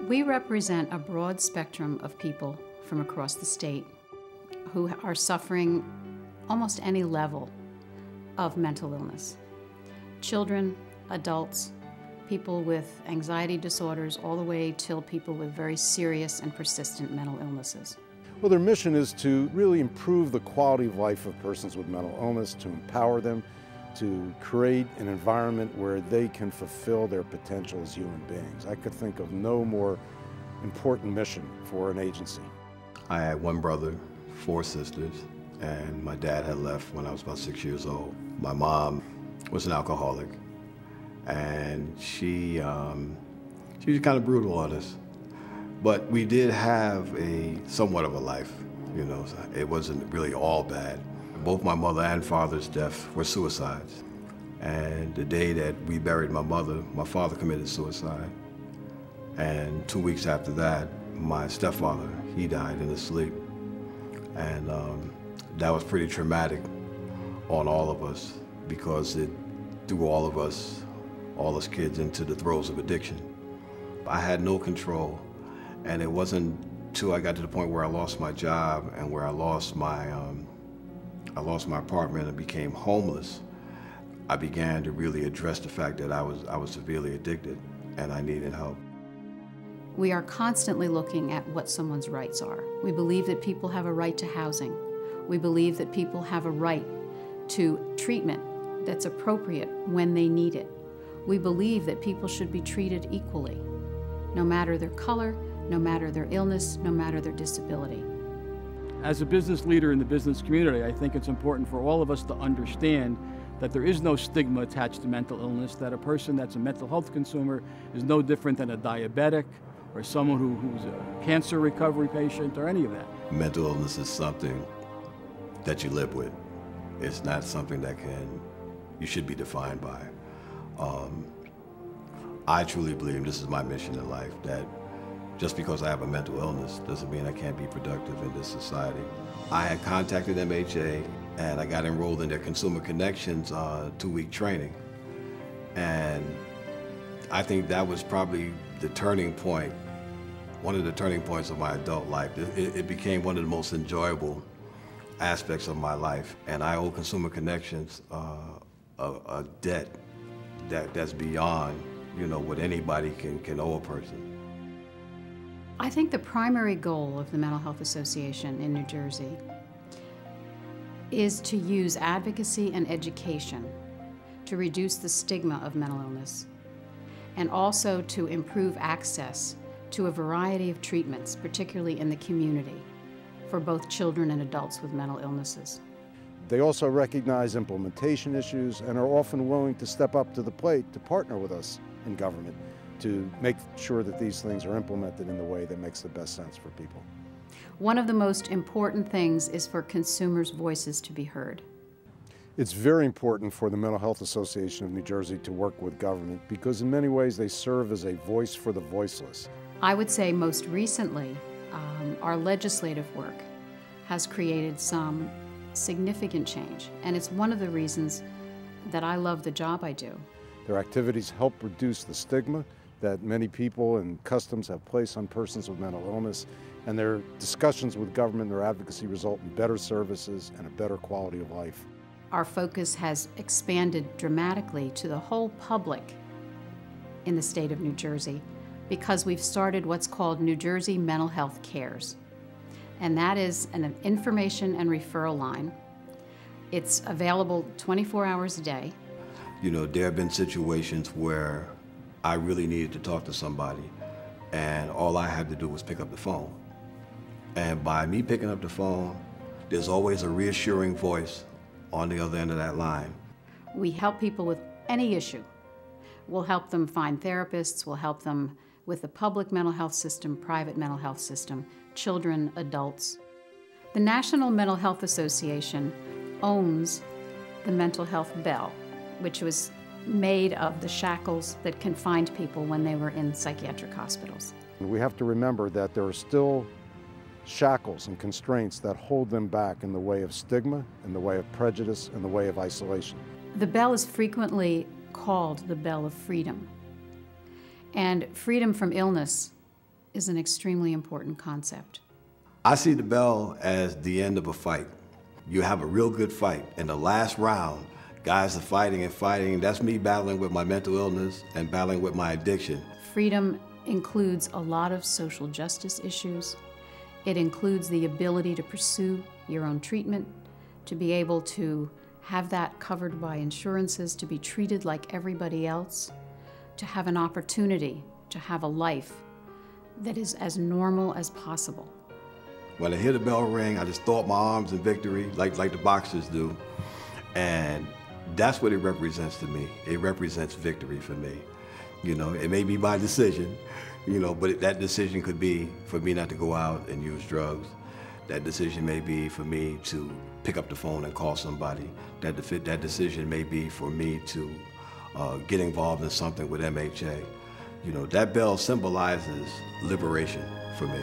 We represent a broad spectrum of people from across the state who are suffering almost any level of mental illness. Children, adults, people with anxiety disorders, all the way till people with very serious and persistent mental illnesses. Well, their mission is to really improve the quality of life of persons with mental illness, to empower them, to create an environment where they can fulfill their potential as human beings. I could think of no more important mission for an agency. I had one brother, 4 sisters, and my dad had left when I was about 6 years old. My mom was an alcoholic, and she was kind of brutal on us. But we did have somewhat of a life, you know. It wasn't really all bad. Both my mother and father's deaths were suicides. And the day that we buried my mother, my father committed suicide. And 2 weeks after that, my stepfather, he died in his sleep. And that was pretty traumatic on all of us because it threw all of us kids into the throes of addiction. I had no control. And it wasn't until I got to the point where I lost my job and where I lost my apartment and became homeless, I began to really address the fact that I was severely addicted and I needed help. We are constantly looking at what someone's rights are. We believe that people have a right to housing. We believe that people have a right to treatment that's appropriate when they need it. We believe that people should be treated equally, no matter their color, no matter their illness, no matter their disability. As a business leader in the business community, I think it's important for all of us to understand that there is no stigma attached to mental illness, that a person that's a mental health consumer is no different than a diabetic or someone who's a cancer recovery patient or any of that. Mental illness is something that you live with. It's not something that you should be defined by. I truly believe, and this is my mission in life, that just because I have a mental illness doesn't mean I can't be productive in this society. I had contacted MHA and I got enrolled in their Consumer Connections 2-week training. And I think that was probably the turning point, one of the turning points of my adult life. It became one of the most enjoyable aspects of my life. And I owe Consumer Connections a debt that's beyond, you know, what anybody can owe a person. I think the primary goal of the Mental Health Association in New Jersey is to use advocacy and education to reduce the stigma of mental illness and also to improve access to a variety of treatments, particularly in the community, for both children and adults with mental illnesses. They also recognize implementation issues and are often willing to step up to the plate to partner with us in government to make sure that these things are implemented in the way that makes the best sense for people. One of the most important things is for consumers' voices to be heard. It's very important for the Mental Health Association of New Jersey to work with government because in many ways they serve as a voice for the voiceless. I would say most recently, our legislative work has created some significant change, and it's one of the reasons that I love the job I do. Their activities help reduce the stigma that many people and customs have placed on persons with mental illness, and their discussions with government, their advocacy result in better services and a better quality of life. Our focus has expanded dramatically to the whole public in the state of New Jersey because we've started what's called New Jersey Mental Health Cares. And that is an information and referral line. It's available 24 hours a day. You know, there have been situations where I really needed to talk to somebody and all I had to do was pick up the phone. And by me picking up the phone, there's always a reassuring voice on the other end of that line. We help people with any issue. We'll help them find therapists, we'll help them with the public mental health system, private mental health system, children, adults. The National Mental Health Association owns the Mental Health Bell, which was made of the shackles that confined people when they were in psychiatric hospitals. We have to remember that there are still shackles and constraints that hold them back in the way of stigma, in the way of prejudice, in the way of isolation. The bell is frequently called the bell of freedom. And freedom from illness is an extremely important concept. I see the bell as the end of a fight. You have a real good fight. In the last round, guys are fighting and fighting. That's me battling with my mental illness and battling with my addiction. Freedom includes a lot of social justice issues. It includes the ability to pursue your own treatment, to be able to have that covered by insurances, to be treated like everybody else, to have an opportunity to have a life that is as normal as possible. When I hear the bell ring, I just throw up my arms in victory, like the boxers do. And that's what it represents to me. It represents victory for me. You know, it may be my decision, you know, but that decision could be for me not to go out and use drugs. That decision may be for me to pick up the phone and call somebody. That decision may be for me to get involved in something with MHA. You know, that bell symbolizes liberation for me.